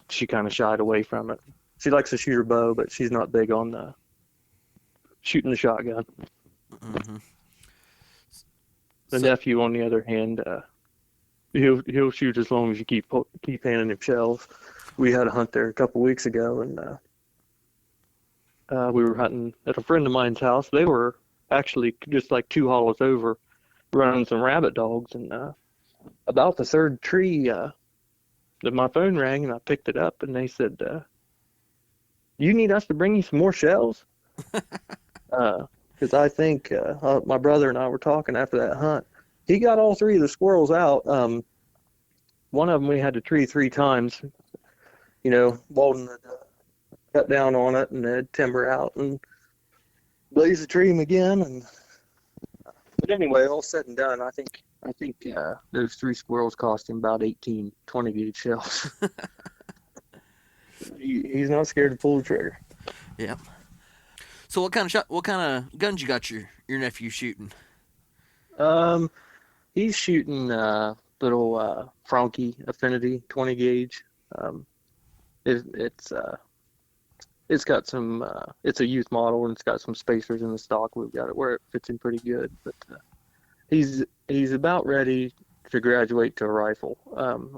she kind of shied away from it. She likes to shoot her bow, but she's not big on shooting the shotgun. Mm-hmm. The So nephew, on the other hand, he'll shoot as long as you keep handing him shells. We had a hunt there a couple weeks ago, and we were hunting at a friend of mine's house. They were actually just like two hollows over, running some rabbit dogs, and about the third tree, that my phone rang, and I picked it up, and they said, "You need us to bring you some more shells?" Because I think my brother and I were talking after that hunt. He got all three of the squirrels out. One of them we had to tree three times. Walden had cut down on it and had timber out and blazed the tree him again. But anyway, all said and done, I think those three squirrels cost him about 18, 20 gauge shells. He's not scared to pull the trigger. yeah. So what kind of guns you got your nephew shooting? Um, he's shooting little Franke Affinity 20 gauge. Um, it, it's uh, it's got some. It's a youth model and it's got some spacers in the stock. We've got it where it fits in pretty good. But he's about ready to graduate to a rifle.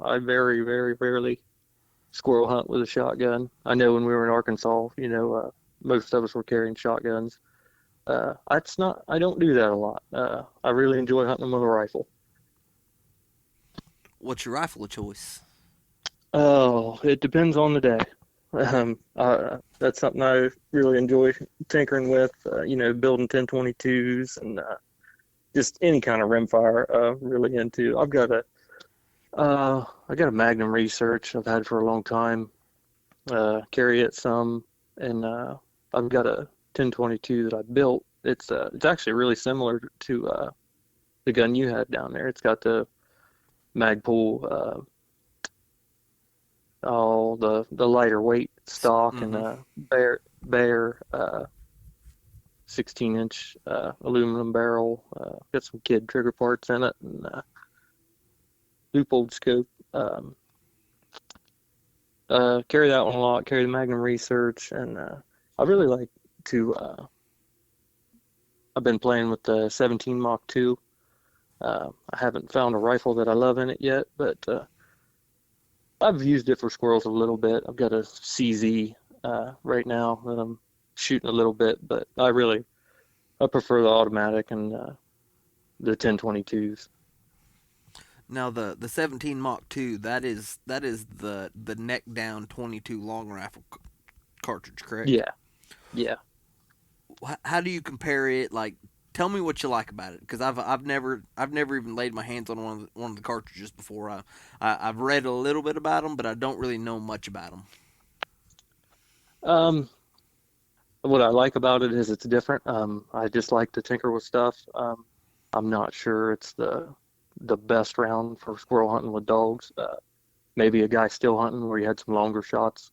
I very very rarely squirrel hunt with a shotgun. I know when we were in Arkansas, most of us were carrying shotguns. It's not. I don't do that a lot. I really enjoy hunting with a rifle. What's your rifle of choice? Oh, it depends on the day. That's something I really enjoy tinkering with. Building 1022s and just any kind of rimfire. Really into. I got a Magnum Research I've had for a long time. Carry it some, and I've got a 1022 that I built. It's actually really similar to the gun you had down there. It's got the Magpul, all the lighter weight stock and Mm-hmm. a bare 16-inch aluminum barrel. Got some kid trigger parts in it and Leupold scope. Carry that one a lot. Carry the Magnum Research, and I really like to. I've been playing with the 17 Mach 2. I haven't found a rifle that I love in it yet, but I've used it for squirrels a little bit. I've got a CZ right now that I'm shooting a little bit, but I prefer the automatic and the 1022s. Now the 17 Mach 2, that is the neck down 22 long rifle cartridge, correct? Yeah, yeah. How do you compare it? Like, tell me what you like about it, because I've never even laid my hands on one of the cartridges before. I've read a little bit about them, but I don't really know much about them. Um, what I like about it is it's different. I just like to tinker with stuff. I'm not sure it's the best round for squirrel hunting with dogs. Maybe a guy still hunting where you had some longer shots,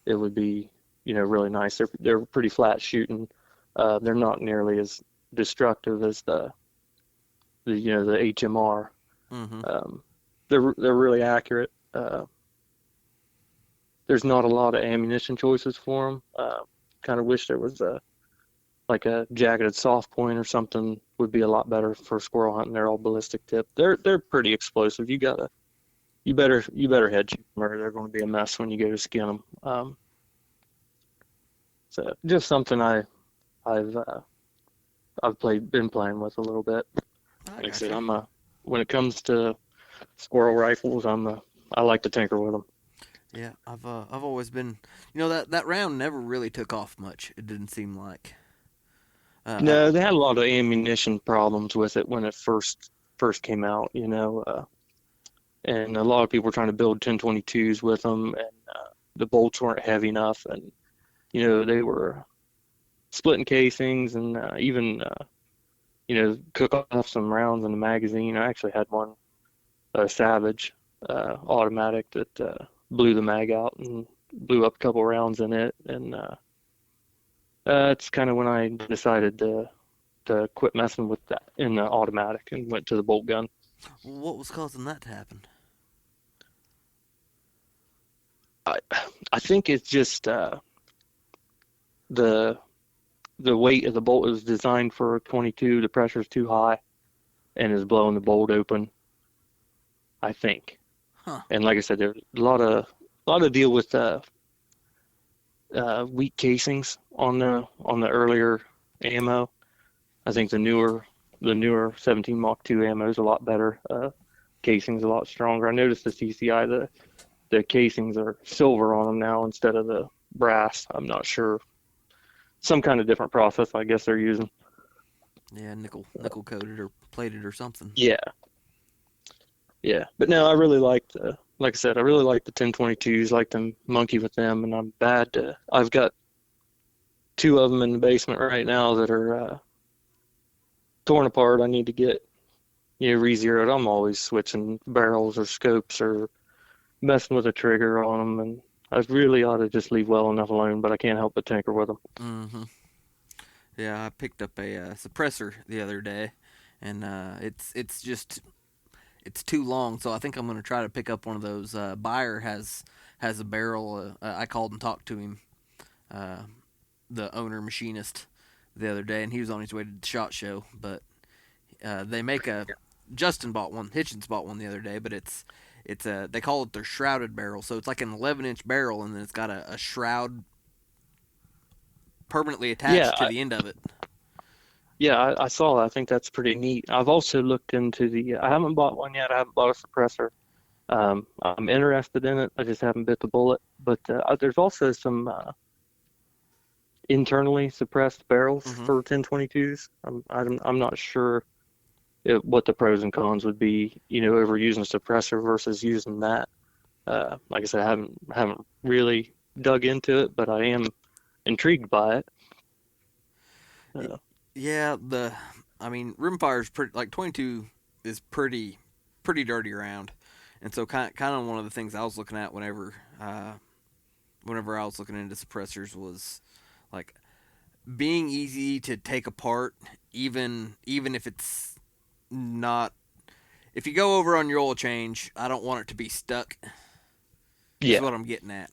it would be, really nice. They're pretty flat shooting. They're not nearly as destructive as the HMR. Mm-hmm. Um, they're really accurate. There's not a lot of ammunition choices for them. Kind of wish there was a jacketed soft point or something would be a lot better for squirrel hunting. They're all ballistic tip. They're pretty explosive. You better head shoot them or they're going to be a mess when you go to skin them. So just something I've been playing with a little bit. I Like I said, gotcha. when it comes to squirrel rifles, I like to tinker with them. Yeah, I've always been, that round never really took off much. It didn't seem like. Uh, No, they had a lot of ammunition problems with it when it first came out, and a lot of people were trying to build 1022s with them, and the bolts weren't heavy enough, and they were splitting casings and even cook off some rounds in the magazine. I actually had one, a Savage automatic that blew the mag out and blew up a couple rounds in it, and that's kind of when I decided to quit messing with that in the automatic and went to the bolt gun. what was causing that to happen? I I think it's just the the weight of the bolt is designed for 22. The pressure is too high and is blowing the bolt open. I think. Huh? And like I said, there's a lot of deal with weak casings on the earlier ammo. I think the newer 17 Mach 2 ammo is a lot better. Casing's a lot stronger. I noticed the CCI the casings are silver on them now instead of the brass. I'm not sure. Some kind of different process I guess they're using. Yeah, nickel coated or plated or something. Yeah, yeah. But no, I really like I said, I really like the 1022s, like to monkey with them, and I've got two of them in the basement right now that are torn apart. I need to get, re-zeroed. I'm always switching barrels or scopes or messing with a trigger on them, and I really ought to just leave well enough alone, but I can't help but tinker with them. Mm-hmm. Yeah, I picked up a suppressor the other day, and it's just it's too long. So I think I'm gonna try to pick up one of those. Buyer has a barrel. I called and talked to him, uh, the owner machinist, the other day, and he was on his way to the shot show. But they make a Justin bought one. Hitchens bought one the other day, but it's a they call it their shrouded barrel. So it's like an 11-inch barrel, and then it's got a shroud permanently Yeah, attached to the end of it. yeah, I saw that. I think that's pretty neat. I've also looked into I haven't bought one yet. I haven't bought a suppressor. I'm interested in it. I just haven't bit the bullet. But there's also some internally suppressed barrels Mm-hmm. for 1022s. I'm not sure what the pros and cons would be, over using a suppressor versus using that. Like I said, I haven't really dug into it, but I am intrigued by it. Uh, Yeah, I mean, rimfire's pretty, like 22 is pretty dirty around, and so kind of one of the things I was looking at whenever I was looking into suppressors was like being easy to take apart, even if it's not. If you go over on your oil change, I don't want it to be stuck. is Yeah. what I'm getting at.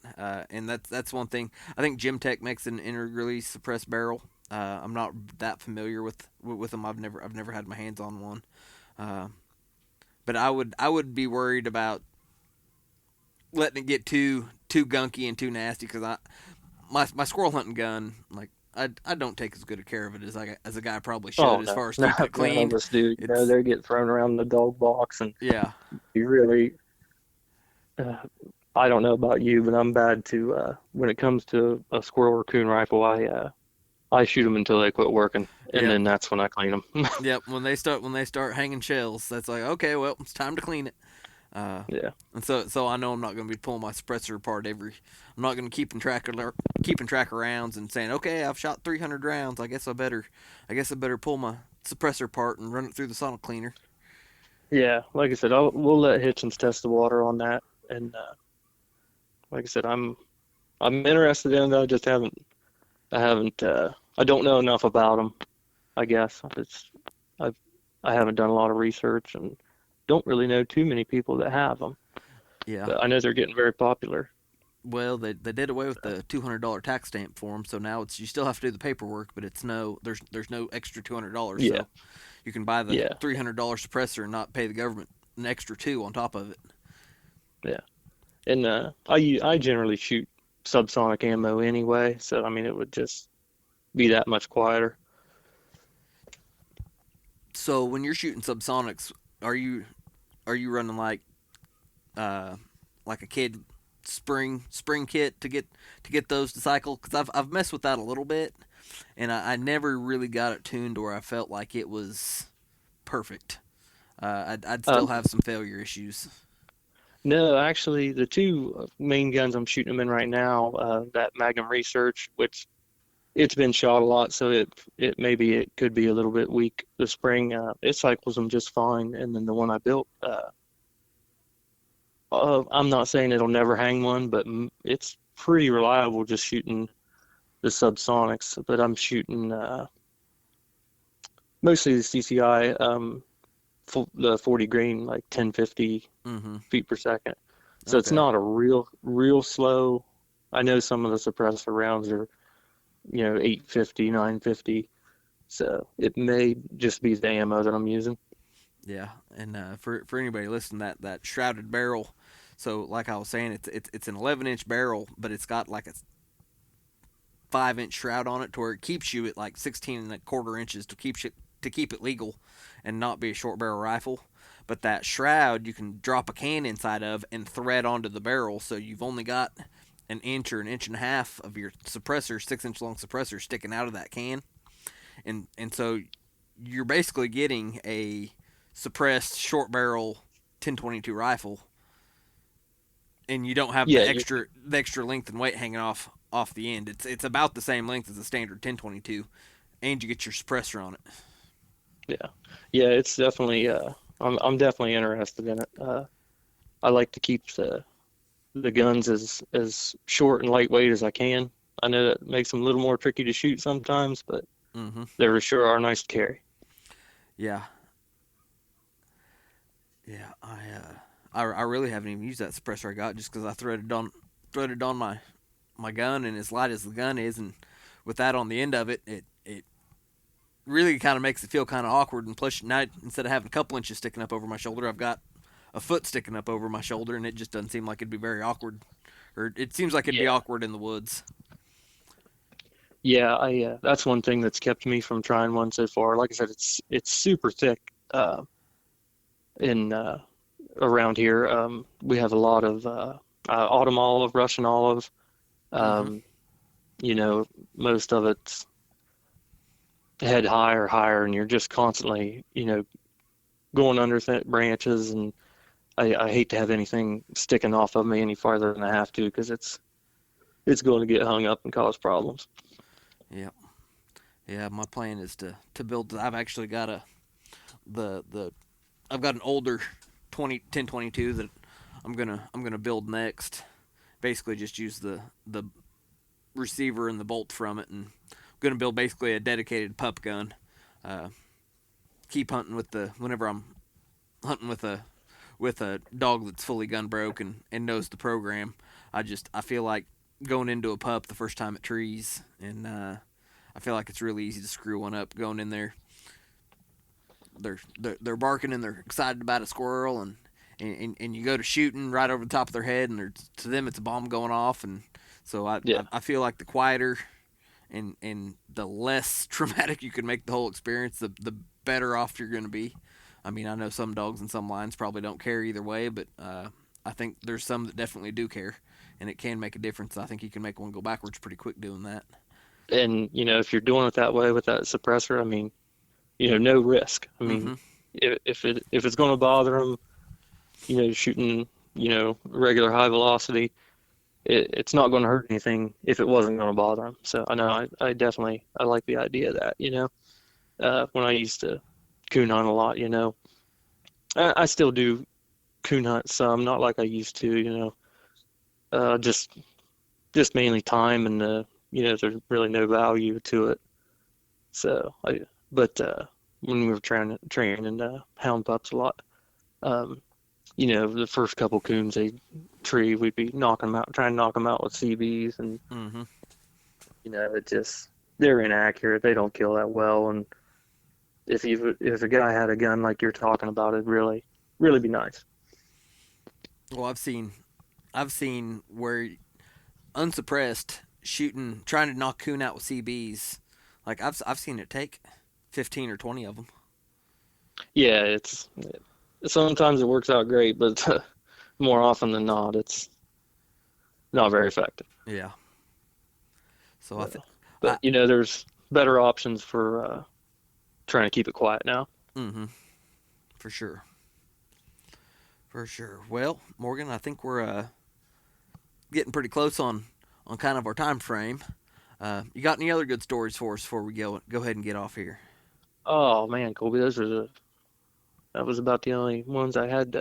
And that's one thing. I think Gym Tech makes an inner-release suppressed barrel. I'm not that familiar with them. I've never had my hands on one. Uh, but I would be worried about letting it get too gunky and too nasty because my squirrel hunting gun, like, I don't take as good a care of it as a guy probably should Oh as no, far as keeping not it none of clean. us do. It's They get thrown around the dog box, and yeah, you really, uh, I don't know about you, but I'm bad to when it comes to a squirrel or coon rifle. I shoot them until they quit working, and yep, then that's when I clean them. yep. When they start hanging shells, that's like, okay, well, it's time to clean it. Uh, Yeah, and so I know I'm not going to be pulling my suppressor apart every. I'm not going to keeping track of rounds and saying, okay, I've shot 300 rounds. I guess I better pull my suppressor apart and run it through the sonic cleaner. yeah. Like I said, we'll let Hitchens test the water on that, and like I said, I'm interested in it. I haven't I don't know enough about them. I guess I've I haven't done a lot of research and don't really know too many people that have them, Yeah. but I know they're getting very popular. Well, they did away with the $200 tax stamp for them, so now it's you still have to do the paperwork, but it's no there's no extra $200, Yeah, so you can buy the yeah, $300 suppressor and not pay the government an extra two on top of it. yeah. And I generally shoot subsonic ammo anyway, so I mean it would just be that much quieter. So when you're shooting subsonics, are you are you running uh like a kid spring kit to get those to cycle? Because I've messed with that a little bit, and I never really got it tuned to where I felt like it was perfect. I'd still Um, have some failure issues. no, actually, the two main guns I'm shooting them in right now, that Magnum Research, which it's been shot a lot, so it maybe it could be a little bit weak. The spring, it cycles them just fine, and then the one I built, I'm not saying it'll never hang one, but it's pretty reliable just shooting the subsonics. But I'm shooting mostly the CCI, the 40 grain, like 1050 Mm-hmm. feet per second. So it's Okay. not a real slow. I know some of the suppressor rounds are, 850, 950. So it may just be the ammo that I'm using. Yeah, and for anybody listening, that shrouded barrel. So like I was saying, it's an 11-inch barrel, but it's got like a 5-inch shroud on it, to where it keeps you at like 16 and a quarter inches to keep it legal, and not be a short barrel rifle. But that shroud you can drop a can inside of and thread onto the barrel, so you've only got an inch or an inch and a half of your suppressor, 6-inch long suppressor, sticking out of that can, and so you're basically getting a suppressed short barrel 1022 rifle, and you don't have Yeah, the extra length and weight hanging off the end. It's about the same length as a standard 1022, and you get your suppressor on it. yeah, yeah. It's definitely. I'm definitely interested in it. I like to keep the guns as short and lightweight as I can. I know that makes them a little more tricky to shoot sometimes, but Mm-hmm. they sure are nice to carry. Yeah, yeah. I really haven't even used that suppressor I got, just because I threaded on my gun, and as light as the gun is, and with that on the end of it, it really kind of makes it feel kind of awkward. And plus, now instead of having a couple inches sticking up over my shoulder, I've got a foot sticking up over my shoulder, and it just doesn't seem like it'd be very awkward. Or it seems like it'd be Yeah. awkward in the woods. Yeah, I that's one thing that's kept me from trying one so far. Like I said, it's super thick in around here. We have a lot of autumn olive, Russian olive. Mm-hmm. Um, you know, most of it's head high or higher, and you're just constantly, going under thick branches. And I hate to have anything sticking off of me any farther than I have to, because it's going to get hung up and cause problems. Yeah, yeah. My plan is to build. I've actually got the I've got an older 1022 that I'm gonna build next. Basically, just use the receiver and the bolt from it, and I'm gonna build basically a dedicated pup gun. Uh, Keep hunting whenever I'm hunting with a dog that's fully gun broke and knows the program. I feel like going into a pup the first time at trees, and I feel like it's really easy to screw one up going in there. They're barking and they're excited about a squirrel, and you go to shooting right over the top of their head, and to them it's a bomb going off, and so Yeah. I feel like the quieter and the less traumatic you can make the whole experience, the better off you're going to be. I mean, I know some dogs and some lines probably don't care either way, but I think there's some that definitely do care, and it can make a difference. I think you can make one go backwards pretty quick doing that. And, if you're doing it that way with that suppressor, I mean, no risk. I mean, Mm-hmm. if it's going to bother them, shooting, regular high velocity, it's not going to hurt anything if it wasn't going to bother them. So I know I definitely I like the idea of that. When I used to coon hunt a lot, I still do coon hunt some, not like I used to. Just mainly time and there's really no value to it. So but when we were training hound pups a lot, um, the first couple coons they tree, we'd be knocking them out, trying to knock them out with CBs, and Mm-hmm. it just they're inaccurate. They don't kill that well, and if a guy had a gun like you're talking about, it'd really be nice. Well, I've seen where unsuppressed shooting, trying to knock coon out with CBs. Like I've seen it take 15 or 20 of them. Yeah, sometimes it works out great, but more often than not, it's not very effective. Yeah. So I think. But there's better options for trying to keep it quiet now. Mm-hmm. For sure. For sure. Well, Morgan, I think we're getting pretty close on kind of our time frame. You got any other good stories for us before we go ahead and get off here? Oh man, Colby, that was about the only ones I had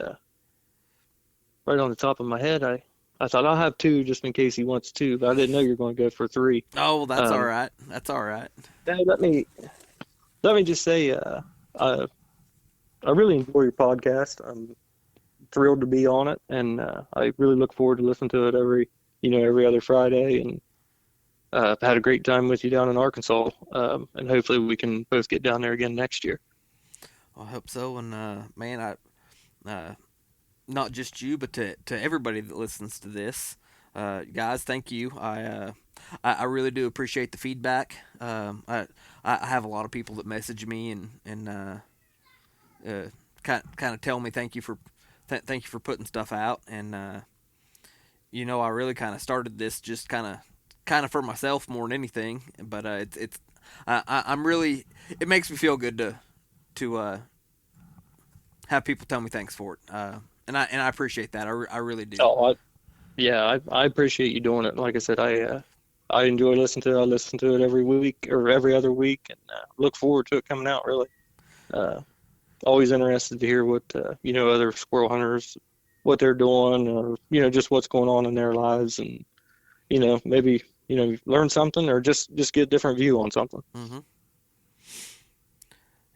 right on the top of my head. I thought I'll have two just in case he wants two, but I didn't know you were going to go for three. Oh, well, that's all Um, right. That's all right. Now, let me just say, I really enjoy your podcast. I'm thrilled to be on it, and I really look forward to listening to it every other Friday. And I've had a great time with you down in Arkansas, and hopefully we can both get down there again next year. I hope so. And man, not just you, but to everybody that listens to this, guys, thank you. I really do appreciate the feedback. I have a lot of people that message me and kind of tell me thank you for putting stuff out. And I really kind of started this just kind of for myself more than anything. But I'm really, it makes me feel good to have people tell me thanks for it. And I appreciate that. I really do. Oh, yeah, I appreciate you doing it. Like I said, I enjoy listening to it. I listen to it every week or every other week, and look forward to it coming out. Really, always interested to hear what other squirrel hunters, what they're doing, or just what's going on in their lives, and maybe learn something or just get a different view on something. Mm-hmm.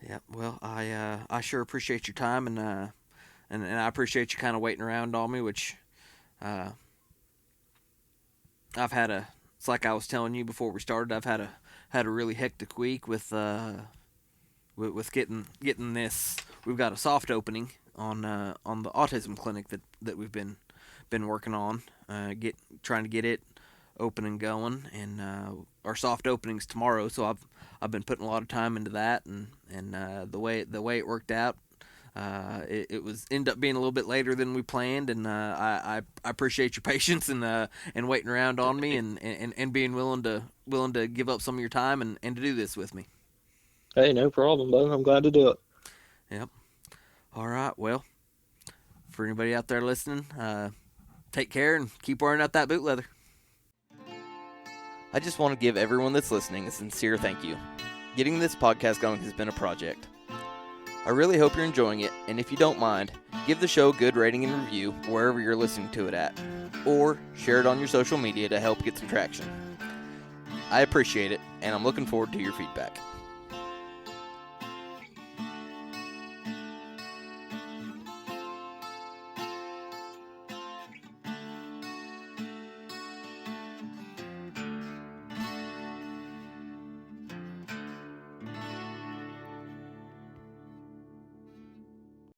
Yeah. Well, I sure appreciate your time, and I appreciate you kind of waiting around on me, which I've had it's like I was telling you before we started. I've had a really hectic week with getting this. We've got a soft opening on the autism clinic that we've been working on, trying to get it open and going, and our soft opening's tomorrow. So I've been putting a lot of time into that, and the way it worked out. It was end up being a little bit later than we planned, and I appreciate your patience and waiting around on me and being willing to give up some of your time and to do this with me. Hey, no problem, bud. I'm glad to do it. Yep. All right. Well, for anybody out there listening, take care and keep wearing out that boot leather. I just want to give everyone that's listening a sincere thank you. Getting this podcast going has been a project. I really hope you're enjoying it, and if you don't mind, give the show a good rating and review wherever you're listening to it at, or share it on your social media to help get some traction. I appreciate it, and I'm looking forward to your feedback.